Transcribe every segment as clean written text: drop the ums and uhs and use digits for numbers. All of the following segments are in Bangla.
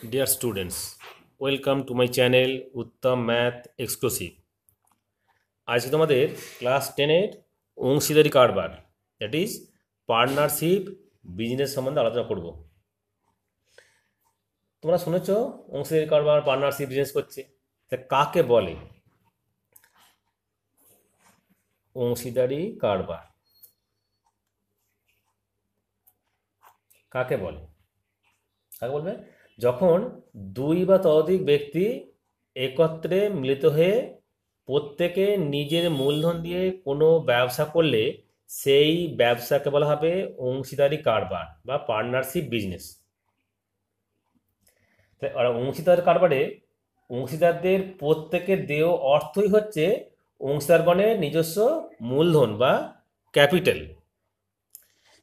Dear students, welcome to my channel Uttam Math Exclusive. আজকে তোমাদের ক্লাস 10-এর অংশীদারি কারবার দ্যাট ইজ পার্টনারশিপ বিজনেস সম্বন্ধে আলোচনা করব। তোমরা শুনেছো অংশীদারি কারবার পার্টনারশিপ বিজনেস করছে, তা কাকে বলে অংশীদারি কারবার? কাকে বলে? কাকে বলবে? যখন দুই বা ততোধিক ব্যক্তি একত্রে মিলিত হয়ে প্রত্যেকে নিজের মূলধন দিয়ে কোনো ব্যবসা করলে সেই ব্যবসাকে বলা হবে অংশীদারি কারবার বা পার্টনারশিপ বিজনেস। আর অংশীদার কারবারে অংশীদারদের প্রত্যেকের দেয় অর্থই হচ্ছে অংশীদারগণের নিজস্ব মূলধন বা ক্যাপিটাল।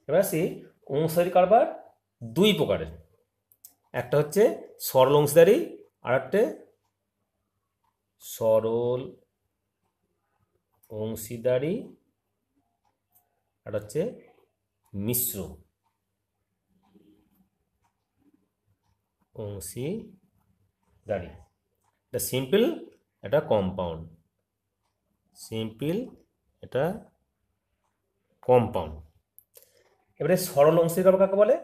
এবার আসি, অংশীদারি কারবার দুই প্রকারের, একটা হচ্ছে সরল অংশীদারি আর একটা সরল অংশীদারি আর হচ্ছে মিশ্র অংশীদারি। এটা সিম্পল, এটা কম্পাউন্ড। সিম্পল, এটা কম্পাউন্ড। এবারে সরল অংশীদারি কাকে বলে?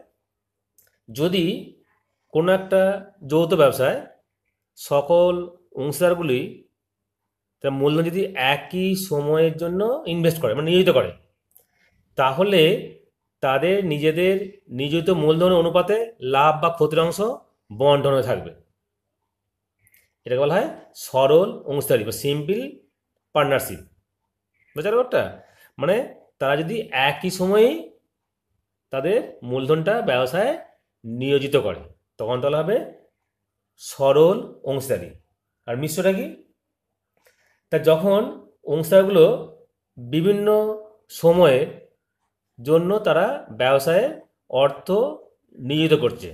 যদি কোনো একটা যৌথ ব্যবসায় সকল অংশীদারগুলি তার মূলধন যদি একই সময়ের জন্য ইনভেস্ট করে মানে নিয়োজিত করে, তাহলে তাদের নিজেদের নিয়োজিত মূলধনের অনুপাতে লাভ বা ক্ষতির অংশ বন্টন হয়ে থাকবে। এটাকে বলা হয় সরল অংশীদারি বা সিম্পল পার্টনারশিপ। বুঝতে ব্যাপারটা? মানে তারা যদি একই সময়ে তাদের মূলধনটা ব্যবসায় নিয়োজিত করে তখন তাহলে হবে সরল অংশীদারি। আর মিশ্রটা কি? তা যখন অংশীদারগুলো বিভিন্ন সময়ের জন্য তারা ব্যবসায় অর্থ নিয়োজিত করছে,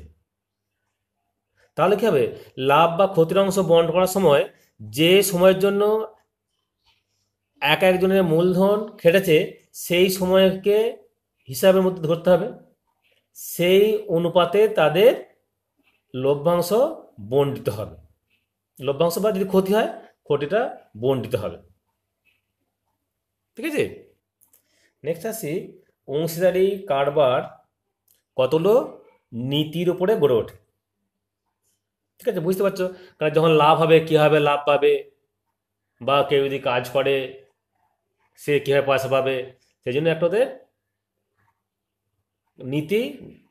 তাহলে কী হবে? লাভ বা ক্ষতির অংশ বন্টন করার সময় যে সময়ের জন্য এক একজনের মূলধন খেটেছে সেই সময়কে হিসাবের মধ্যে ধরতে হবে, সেই অনুপাতে তাদের লভ্যাংশ বণ্টিত হবে। লভ্যাংশ বা যদি ক্ষতি হয় ক্ষতিটা বণ্টিত হবে। ঠিক আছে? নেক্সট আসি, অংশীদারি কারবার কতগুলো নীতির উপরে গড়ে ওঠে। ঠিক আছে, বুঝতে পারছো? কারণ যখন লাভ হবে কীভাবে লাভ পাবে, বা কেউ যদি কাজ করে সে কীভাবে পয়সা পাবে, সেই জন্য একটা ওদের নীতি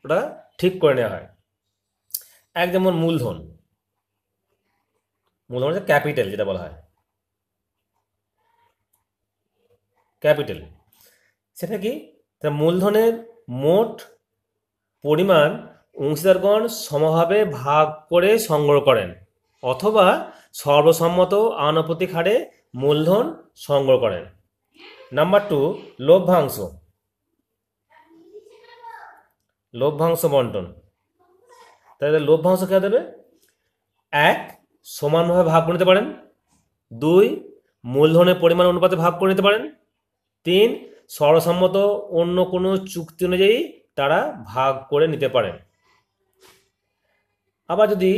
ওটা ঠিক করে নেওয়া হয়। এক যেমন মূলধন, মূলধন হচ্ছে ক্যাপিটাল, যেটা বলা হয় ক্যাপিটাল। সেটা কি? মূলধনের মোট পরিমাণ অংশীদারগণ সমভাবে ভাগ করে সংগ্রহ করেন অথবা সর্বসম্মত আনুপাতিক হারে মূলধন সংগ্রহ করেন। নাম্বার 2, লভ্যাংশ। লভ্যাংশ বন্টন। তাহলে লভ্যাংশ কে দেবে? 1, সমানভাবে ভাগ করে নিতে পারেন। 2, মূলধনের পরিমাণ অনুপাতে ভাগ করে নিতে পারেন। 3, সর্বসম্মত অন্য কোনো চুক্তি অনুযায়ী তারা ভাগ করে নিতে পারেন। আবার যদি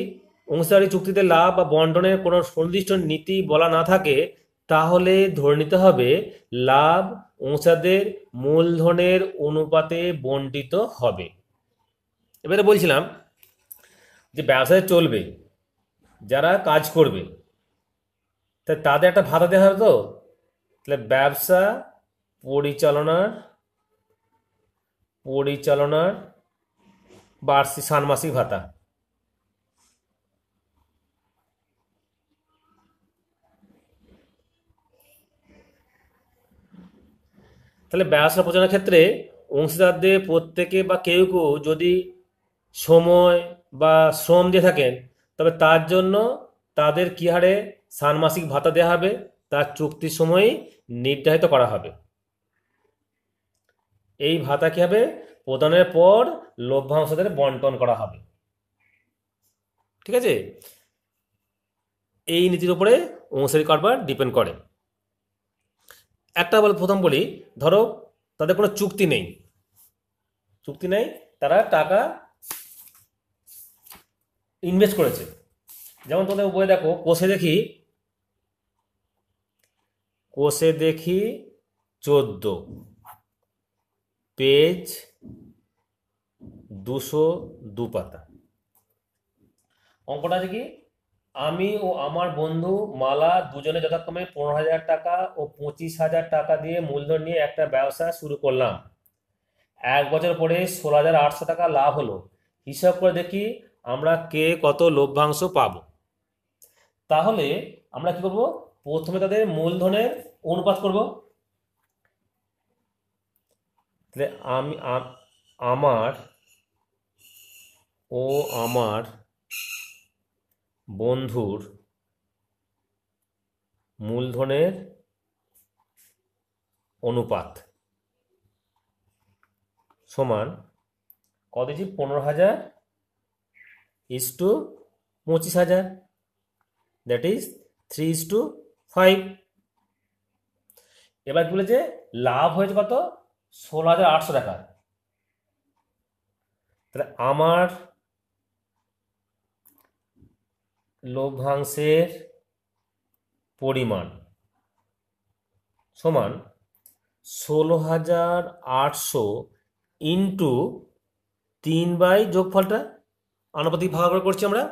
অংশীদারি চুক্তিতে লাভ বা বন্টনের কোনো সুনির্দিষ্ট নীতি বলা না থাকে, তাহলে ধরে নিতে হবে লাভ অংশীদারদের মূলধনের অনুপাতে বণ্টিত হবে। এবারে বলছিলাম যে ব্যবসায় চলবে, যারা কাজ করবে তা তাদের একটা ভাতা দেওয়া হবে। তো তাহলে ব্যবসা পরিচালনার বার্ষিক ষান্মাসিক ভাতা। তাহলে ব্যবসা পরিচালনার ক্ষেত্রে অংশীদারদের প্রত্যেকে বা কেউ কেউ যদি সময় বা শ্রম দিয়ে থাকেন, তবে তার জন্য তাদের কী হারে ষান্মাসিক ভাতা দেওয়া হবে তার চুক্তির সময়ই নির্ধারিত করা হবে। এই ভাতা কী হবে? প্রদানের পর লভ্যাংশদের বন্টন করা হবে। ঠিক আছে? এই নীতির উপরে অংশীদারি কারবার ডিপেন্ড করে। একটা প্রথম বলি, ধরো তাদের কোনো চুক্তি নেই, তারা টাকা ইনভেস্ট করেছে। যেমন তোমাদের বই দেখো, কোষে দেখি 14, পেজ 202 পাতা। অঙ্কটা আছে কি, আমি ও আমার বন্ধু মালা দুজনে যথাক্রমে 15,000 টাকা ও 25,000 টাকা দিয়ে মূলধন নিয়ে একটা ব্যবসা শুরু করলাম। 1 বছর পরে 16,800 টাকা লাভ হলো। হিসাব করে দেখি আমরা কে কত লভ্যাংশ পাবো। তাহলে আমরা কি করব, প্রথমে তাদের মূলধনের অনুপাত করব। তাহলে আমার ও আমার বন্ধুর মূলধনের অনুপাত সমান কত দিচ্ছি, 15,000 ইস টু 25,000, দ্যাট ইজ 3:5। এবার কি বলেছে, লাভ হয়েছে কত, 16,800 টাকা। তাহলে আমার লভ্যাংশের পরিমাণ সমান 16,800 ইন্টু 3 যোগফলটা আনুপাতিক ভাগ করে করছি আমরা,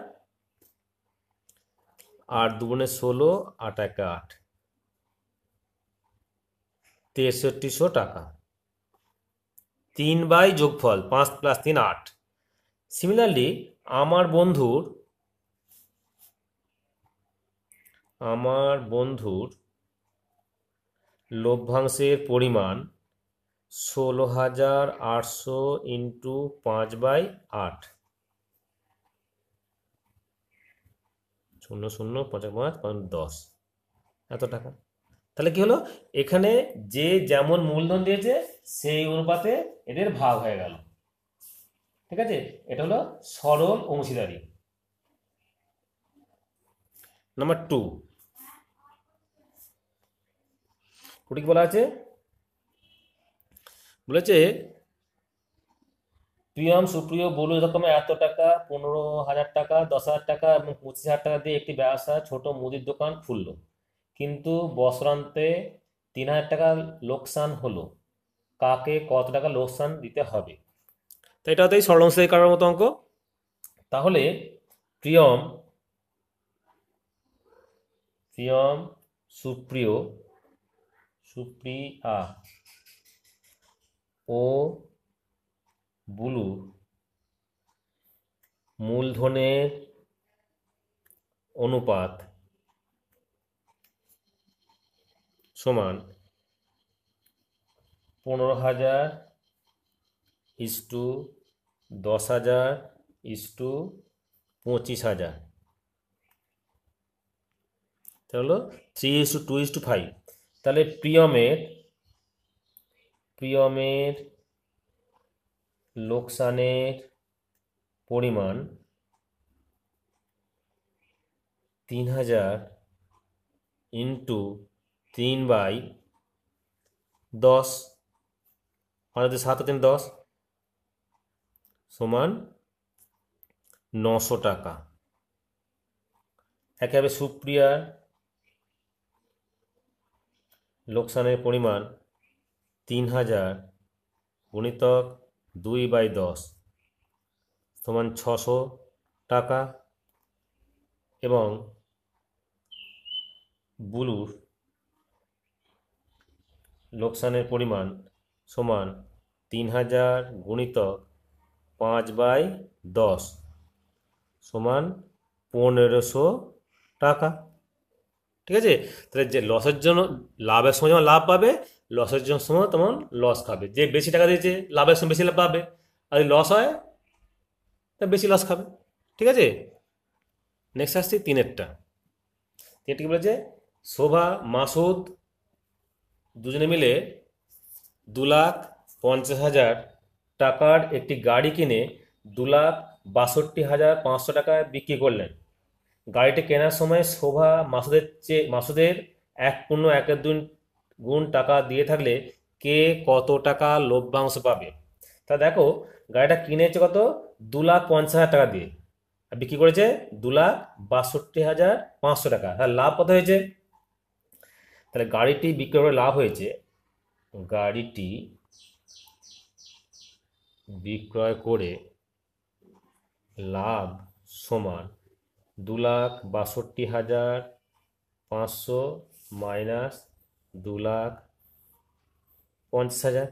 8 দুগুণে 16, 8 একে 8, 6300 টাকা। 3 যোগফল 5 + 3 8। সিমিলারলি আমার বন্ধুর লভ্যাংশের পরিমাণ 16,800 ইন্টু 5/8, 0 0 5 5 10, এত টাকা। তাহলে কি হলো, এখানে যে যেমন মূলধন দিয়েছে সেই অনুপাতে এদের ভাগ হয়ে গেল। ঠিক আছে, এটা হলো সরল অংশীদারি। নাম্বার 2 কি বলা আছে, বলেছে প্রিয়ম সুপ্রিয় বলু যথাক্রমে এত টাকা, 15,000 টাকা, 10,000 টাকা এবং 25,000 টাকা দিয়ে একটি ব্যবসা ছোট মুদির দোকান খুললো, কিন্তু বছরান্তে 3,000 টাকা লোকসান হলো। কাকে কত টাকা লোকসান দিতে হবে? তো এটা হতেই সরল অংশীদারি করার মতো অঙ্ক। তাহলে প্রিয়ম সুপ্রিয়া ও বুলু মূলধনের অনুপাত সমান 15,000 ইস টু 10,000 ইস টু 25,000, তাহলে হলো 3:2:5। তাহলে প্রিয়মের লোকসানের পরিমাণ 3,000 ইন্টু 3/10, 7 3 10 সমান 900 টাকা। একইভাবে সুপ্রিয়ার লোকসানের পরিমাণ 3,000 গুণিতক 2/10 সমান 600 টাকা, এবং বুলুর লোকসানের পরিমাণ সমান 3,000 গুণিতক 5/10 সমান 1,500 টাকা। ঠিক আছে, তাহলে যে লসের জন্য, লাভের সময় যেমন লাভ পাবে, লসের জন্য সময় তেমন লস খাবে। যে বেশি টাকা দিয়েছে লাভের সময় বেশি লাভ পাবে, আর যদি লস হয় তা বেশি লস খাবে। ঠিক আছে, নেক্সট আসছি 3-এরটা। 3টি কি বলেছে, শোভা মাসুদ দুজনে মিলে 2,50,000 টাকার একটি গাড়ি কিনে 2,62,500 টাকায় বিক্রি করলেন। গাড়িটি কেনার সময় শোভা মাসুদের 1.1 গুণ টাকা দিয়ে থাকলে কে কত টাকা লভ্যাংশ পাবে? তা দেখো, গাড়িটা কিনেছে কত, 2,50,000 টাকা দিয়ে। আর বিক্রি করেছে 2,62,500 টাকা। হ্যাঁ, লাভ কত হয়েছে? তাহলে গাড়িটি বিক্রি করে লাভ হয়েছে, গাড়িটি বিক্রয় করে লাভ সমান 2,62,500 মাইনাস 2,50,000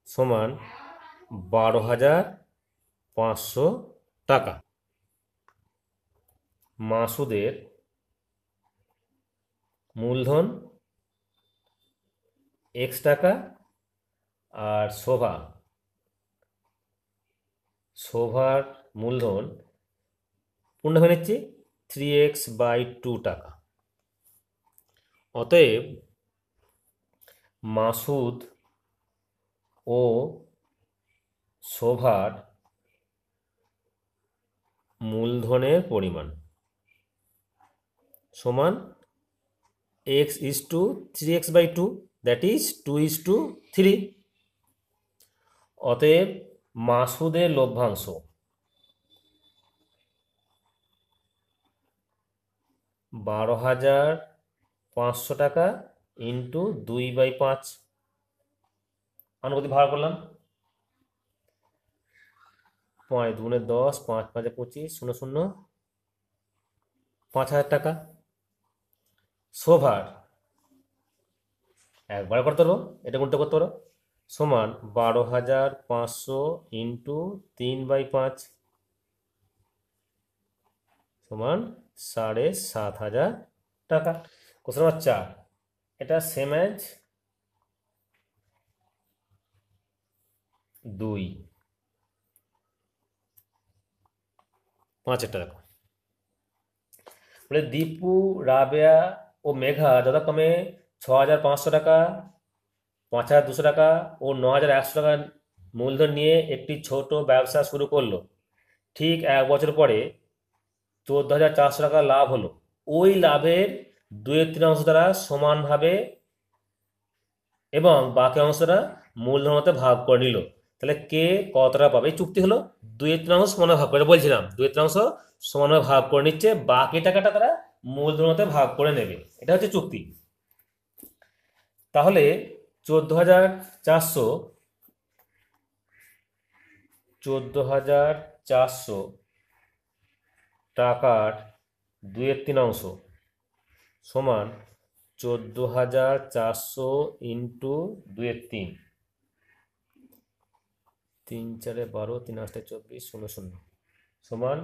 সমান 12,500 টাকা। মাসুদের মূলধন x টাকা আর শোভার মূলধন পূর্ণ হয়ে নিচ্ছি 3x/2 টাকা। অতএব মাসুদ ও শোভার মূলধনের পরিমাণ সমান x/3x/2, দ্যাট ইজ 2:3। অতএব মাসুদের লভ্যাংশ 12,500 টাকা ইন্টু 2/5। আনুপাতিক ভাগ করলাম, 5 দুগুণে 10, 5 5 25, 0 0, 5,000 টাকা। শোভার একবার করতে পারবো, এটা গুণটা করতে পারো, সমান 12,500 ইন্টু 3/5 সমান 7,500 টাকা। কোশ্চেন নাম্বার 4, এটা সেম অ্যাজ 2। 5 টাকা বলে দীপু, রাবেয়া ও মেঘা যথাক্রমে 6,500 টাকা, 5,200 টাকা ও 9,100 টাকা মূলধন নিয়ে একটি ছোট ব্যবসা শুরু করলো। ঠিক 1 বছর পরে 14,400 টাকা লাভ হলো। ওই লাভের 2/3 দ্বারা সমানভাবে এবং বাকি অংশটা মূলধনতে ভাগ করে নিল। তাহলে কে কত টাকা পাবে? এই চুক্তি হলো 2/3 সমানভাবে ভাগ করে, বলছিলাম 2/3 সমানভাবে ভাগ করে নিচ্ছে, বাকি টাকাটা তারা মূলধনতে ভাগ করে নেবে। এটা হচ্ছে চুক্তি। তাহলে 14,400 টাকার 2/3 সমান 14,400 ইন্টু 2/3, 3 4 12, 3 8 24, 0 0 সমান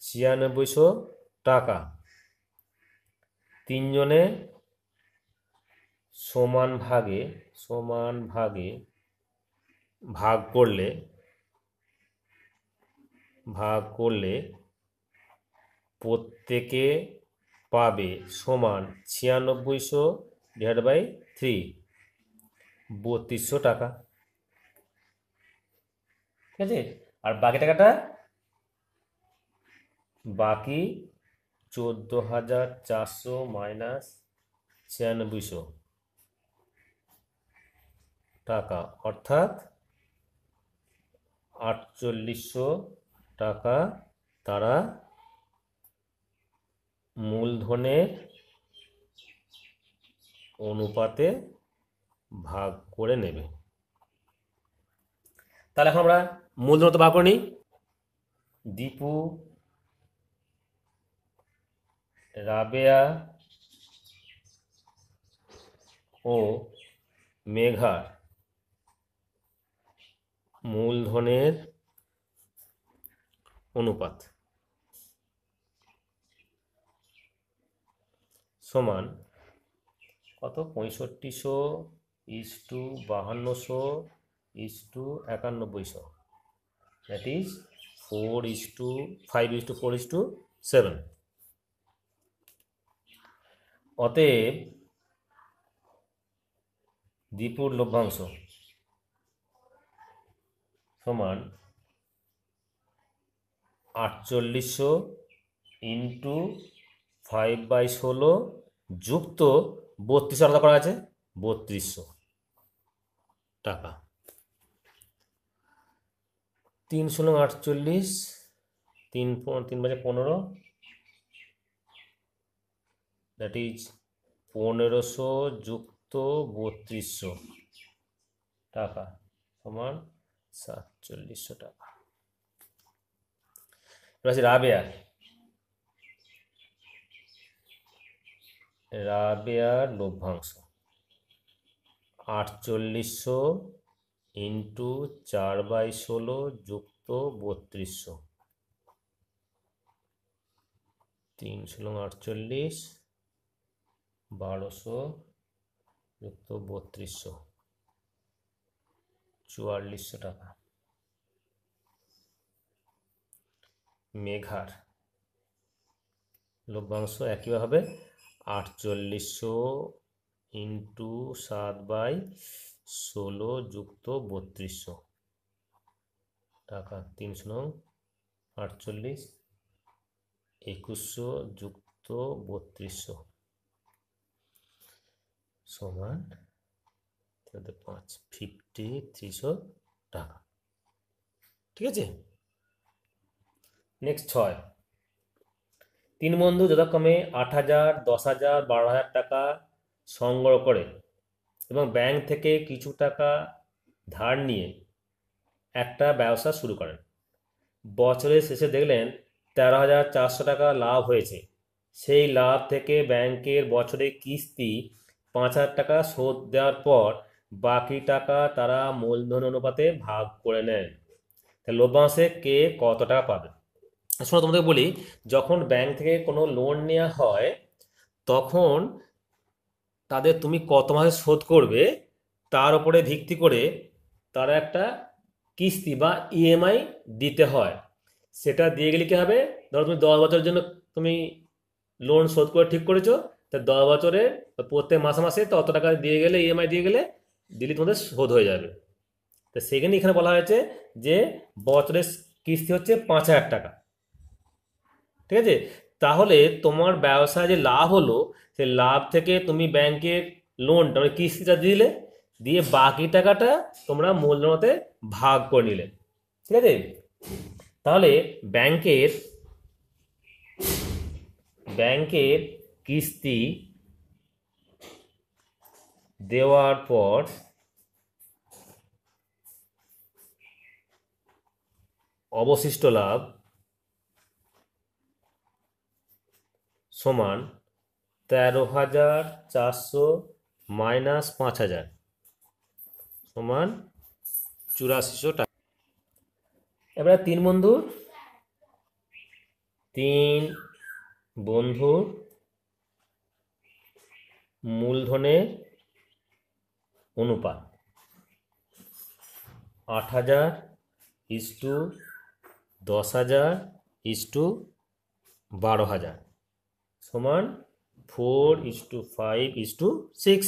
9,600 টাকা। তিনজনে সমান ভাগে ভাগ করলে প্রত্যেকে পাবে সমান 9600/3, 3200 টাকা। ঠিক আছে, আর বাকি টাকাটা বাকি 14,400 মাইনাস 9600 টাকা, অর্থাৎ 4800 টাকা তারা মূলধনের অনুপাতে ভাগ করে নেবে। তাহলে এখন আমরা মূলধন তো ভাগ করে নিই। দীপু, রাবেয়া ও মেঘার মূলধনের অনুপাত সমান কত? 6500/5200/9100, দ্যাট ইজ 5:4:7। অতএব দীপুর লভ্যাংশ সমান 4800 ইন্টু 5/16 যুক্ত 3200 আলাদা করা আছে, 3200 টাকা। 3 × 48, 3 3 × 15, দ্যাট ইজ 1500 যুক্ত 3200 টাকা সমান 4700 টাকা। এবার আছে রাবেয়ার লভ্যাংশ 4800 ইন্টু 4/16 যুক্ত 3200, 3 × 48, 1200 যুক্ত 3200, 4400 টাকা। মেঘার লভ্যাংশ একইভাবে হবে 4800 ইন্টু 7/16 যুক্ত 3200 টাকা, 348, 2100 যুক্ত 3200 সমান 5300 টাকা। ঠিক আছে। নেক্সট 6, 3 বন্ধু যথাক্রমে 8000, 10,000, 12,000 টাকা সংগ্রহ করে এবং ব্যাংক থেকে কিছু টাকা ধার নিয়ে একটা ব্যবসা শুরু করেন। বছরের শেষে দেখলেন 13,400 টাকা লাভ হয়েছে। সেই লাভ থেকে ব্যাংকের বছরে কিস্তি 5,000 টাকা শোধ দেওয়ার পর বাকি টাকা তারা মূলধন অনুপাতে ভাগ করে নেন। তাহলে লভ্যাংশে কে কত টাকা পাবে? শোনো, তোমাদের বলি, যখন ব্যাংক থেকে কোনো লোন নেওয়া হয় তখন তাদের তুমি কত মাসে শোধ করবে তার উপরে ভিত্তি করে তারা একটা কিস্তি বা ইএমআই দিতে হয়। সেটা দিয়ে গেলে কী হবে, ধরো তুমি 10 বছরের জন্য তুমি লোন শোধ করে ঠিক করেছো, তা 10 বছরে প্রত্যেক মাসে মাসে তত টাকা দিয়ে গেলে, ইএমআই দিয়ে গেলে দিলে তোমাদের শোধ হয়ে যাবে। তো সেখানে এখানে বলা হয়েছে যে বছরের কিস্তি হচ্ছে 5,000 টাকা। ঠিক আছে। তাহলে তোমার ব্যবসায় যে লাভ হলো সেই লাভ থেকে তুমি ব্যাংকের লোনটা মানে কিস্তিটা দিলে, দিয়ে বাকি টাকাটা তোমরা মূলধনতে ভাগ করে নিলে। ঠিক আছে। তাহলে ব্যাংকের কিস্তি দেওয়ার পর অবশিষ্ট লাভ সমান 13,400 মাইনাস 5,000 সমান 8400 টাকা। এবার 3 বন্ধুর মূলধনের অনুপাত 8,000 ইস্টু 10,000 ইস্টু 12,000 সমান 4:5:6।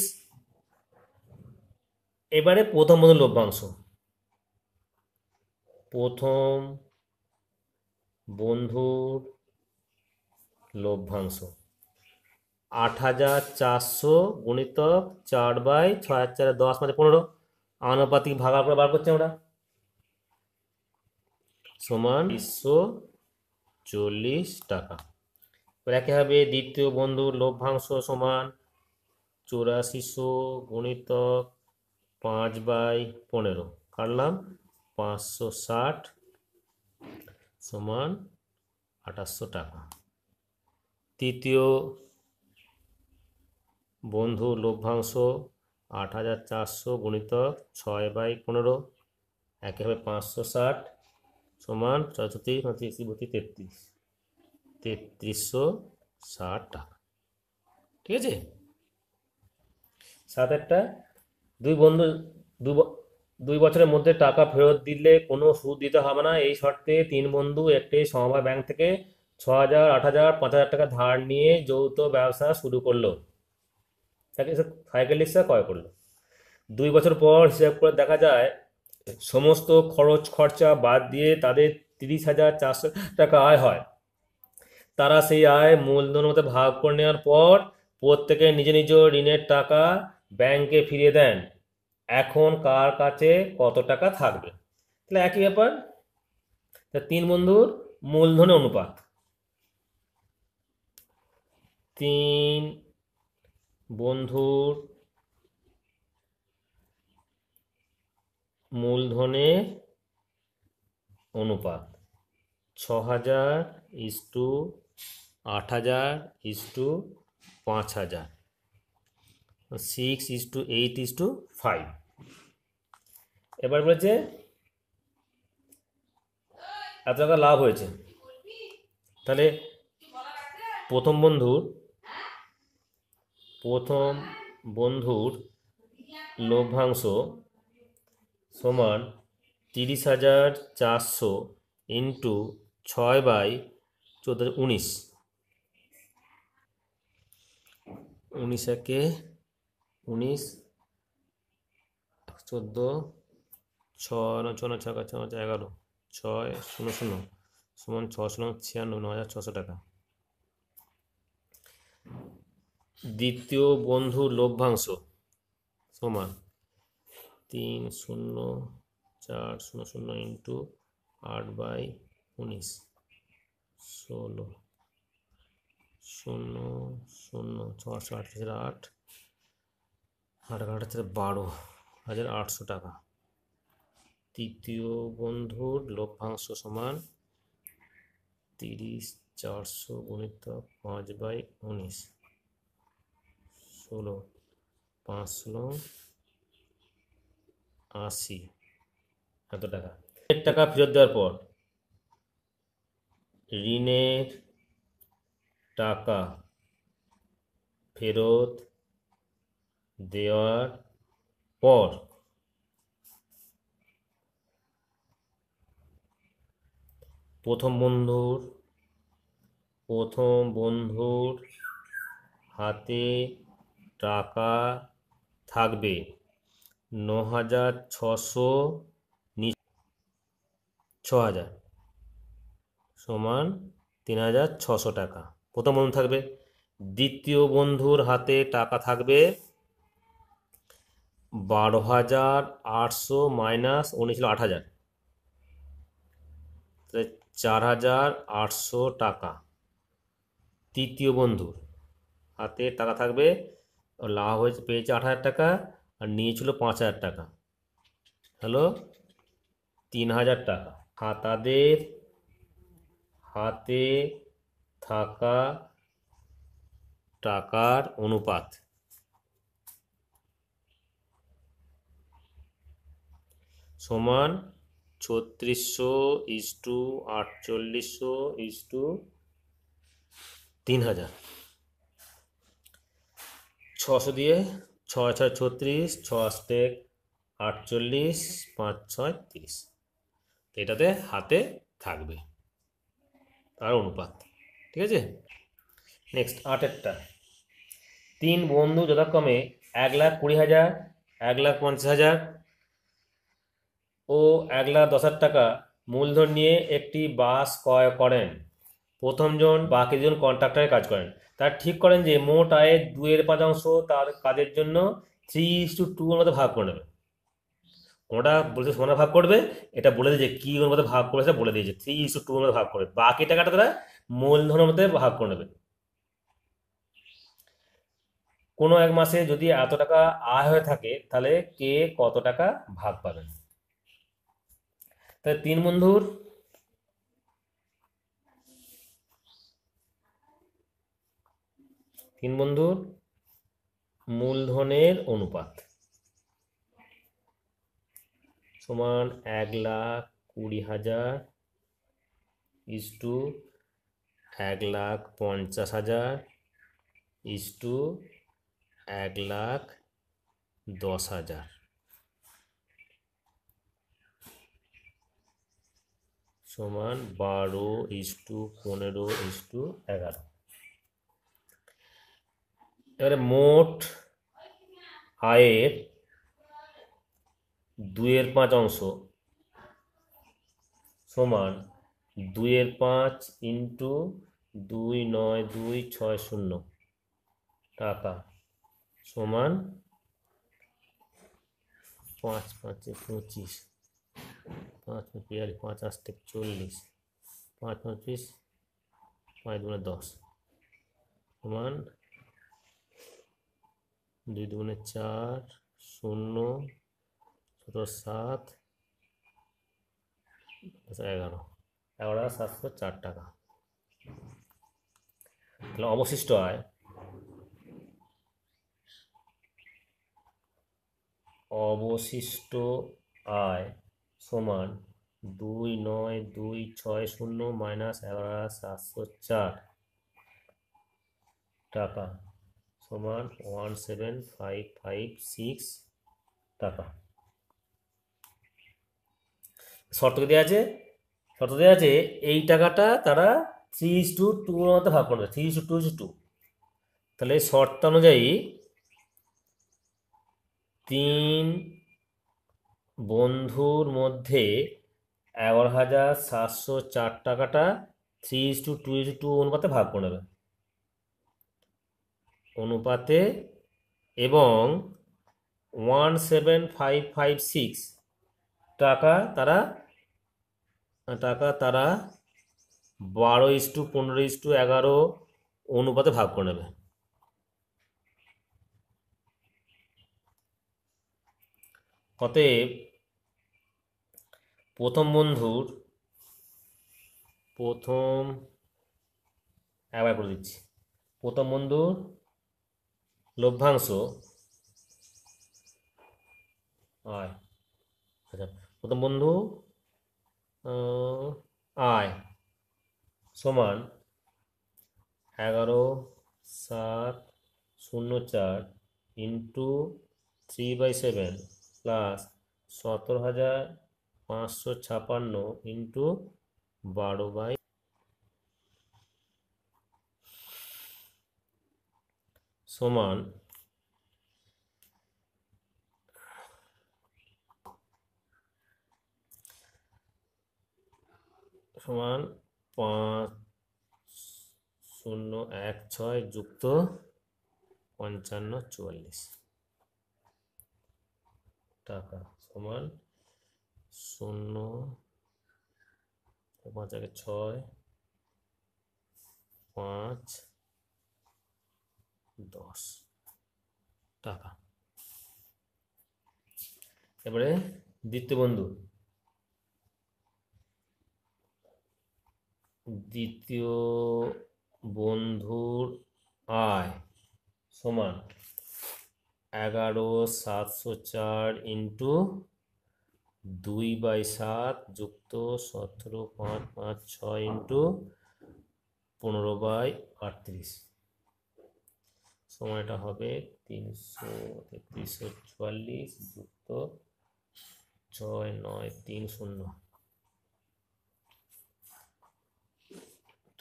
এবারে প্রথম বন্ধুর লভ্যাংশ, প্রথম বন্ধুর লভ্যাংশ 8,400 গুণিতক 4/6, 10 মানে 15, আনুপাতিক ভাগার করে বার করছি আমরা, সমান 240 টাকা। একই হবে দ্বিতীয় বন্ধুর লভ্যাংশ সমান 8400 গুণিতক 5/15, কাটলাম 560 সমান 2800 টাকা। তৃতীয় বন্ধুর লভ্যাংশ 8,400 গুণিতক 6/15, একই হবে 560 সমান 3360 টাকা। ঠিক আছে। 7-8টা 2 বন্ধু 2 বছরের মধ্যে টাকা ফেরত দিলে কোনো সুদ দিতে হবে না, এই শর্তে 3 বন্ধু একটি সমবায় ব্যাংক থেকে 6,000, 8,000, 5,000 টাকা ধার নিয়ে যৌথ ব্যবসা শুরু করলো, সাইকেল রিক্সা ক্রয় করলো। 2 বছর পর হিসাব করে দেখা যায় সমস্ত খরচ খরচা বাদ দিয়ে তাদের 30,400 টাকা আয় হয়। তারা সেই আয় মূলধন মতো ভাগ করে নেওয়ার পর প্রত্যেকে নিজ নিজ ঋণের টাকা ব্যাংকে ফিরিয়ে দেন। এখন কার কাছে কত টাকা থাকবে? তাহলে একই ব্যাপার, তা 3 বন্ধুর মূলধনের অনুপাত, 3 বন্ধুর মূলধনের অনুপাত 6000:8000:5000, 6:8:5। এবার বলেছে এত টাকা লাভ হয়েছে, তাহলে প্রথম বন্ধুর লভ্যাংশ সমান 30,400 ইন্টু 6/14, 19, 19 একে 19, 14, 6×9=11, 600 সমান 696,600 টাকা। দ্বিতীয় বন্ধুর লভ্যাংশ সমান 3,04,00 ইন্টু 8/19, 16, 0, 638, 12,800 টাকা। তৃতীয় বন্ধুর লভ্যাংশ সমান 30,400 গুণিতক 5/19, 16, 580, এত টাকা। টাকা ফেরত দেওয়ার পর ঋণের টাকা ফেরত দেওয়ার পর প্রথম বন্ধুর হাতে টাকা থাকবে 9,600, 6,000 সমান 3,600 টাকা প্রথম বন্ধু থাকবে। দ্বিতীয় বন্ধুর হাতে টাকা থাকবে 12,800 মাইনাস 19 ছিল 8,000, 4,800 টাকা। তৃতীয় বন্ধুর হাতে টাকা থাকবে, লাভ হয়েছে পেয়েছে 8,000 টাকা আর নিয়েছিল 5,000 টাকা, হলো 3,000 টাকা। তাদের হাতে থাকা টাকার অনুপাত সমান 3600:4800:3,000, 600 দিয়ে 6×6 36, 6 48, 5×6 30, এটাতে হাতে থাকবে তার অনুপাত। ঠিক আছে, নেক্সট 8-এরটা। 3 বন্ধু যথাক্রমে 1,20,000, 1,50,000 ও 1,10,000 টাকা মূলধন নিয়ে একটি বাস ক্রয় করেন। প্রথমজন বাকি দুজন কন্ট্রাক্টরে কাজ করেন। তারা ঠিক করেন যে মোট আয়ের 2/5 তার কাজের জন্য 3:2 এর মধ্যে ভাগ করে নেবে। ওটা বলতে সমান ভাগ করবে, এটা বলে দিয়েছে কি ওর মধ্যে ভাগ করে, সেটা বলে দিয়েছে 3:2 এর মধ্যে ভাগ করবে। বাকি টাকাটা তারা মূলধনের মধ্যে ভাগ করে নেবে। কোনো এক মাসে যদি এত টাকা আয় হয়ে থাকে তাহলে কে কত টাকা ভাগ পাবেন। তাহলে 3 বন্ধুর মূলধনের অনুপাত সমান 1,20,000 ইস্টু 1,50,000 ইস্টু 1,10,000 সমান 12:15:11। এবারে মোট আয়ের 2/5 সমান 2/5 ইন্টু 2,9,260 টাকা সমান 5×5=25, 5 42, 5 8 40, 5 25, 5 2 10 সমান 2 2 4 0 17 7 11 11,704 টাকা। তাহলে অবশিষ্ট আয় সমান 29260 মাইনাস 11,704 টাকা সমান 17556 টাকা। শর্ত দেওয়া আছে এই টাকাটা তারা 3:2 মতো ভাগ করবে, 3:2:2। তাহলে শর্ত অনুযায়ী 3 বন্ধুর মধ্যে 11,704 টাকাটা 3:2:2 অনুপাতে ভাগ করে নেবে এবং 17556 টাকা তারা 12:15:11 অনুপাতে ভাগ করে নেবে। অতএব প্রথম বন্ধুর লভ্যাংশ আয়, আচ্ছা প্রথম বন্ধু আয় সমান 11,704 ইন্টু 3/7 প্লাস 17,556 ইন্টু 12 সমান 5016 যুক্ত 5544 টাকা সমান 0 5 6 5 10 টাকা। এবারে দ্বিতীয় বন্ধুর আয় সমান 11,704 ইন্টু 2/7 যুক্ত 17,556 ইন্টু 15/38 সময়টা হবে 33344 যুক্ত 6930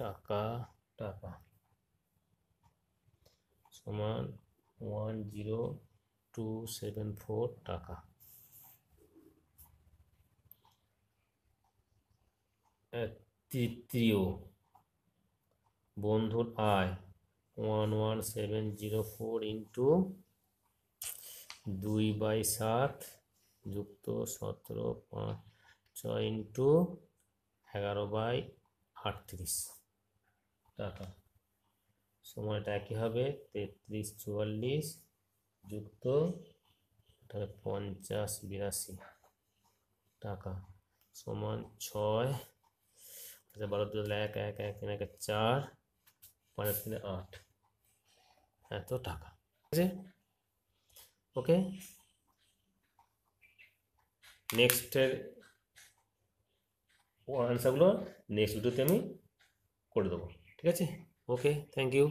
টাকা সমান 10274 টাকা। তৃতীয় বন্ধুর আয় 11704 ইন্টু 2/7 যুক্ত 17,556 ইন্টু 11/38 টাকা সময়টা একই হবে 3344 যুক্ত 5082 টাকা সমান 6 12 1 1 1 1 4 5 3 8 এত টাকা। ঠিক আছে, ওকে। নেক্সটের আনসারগুলো নেক্সট ভিডিওতে আমি করে দেবো। ঠিক আছে, ওকে, থ্যাংক ইউ।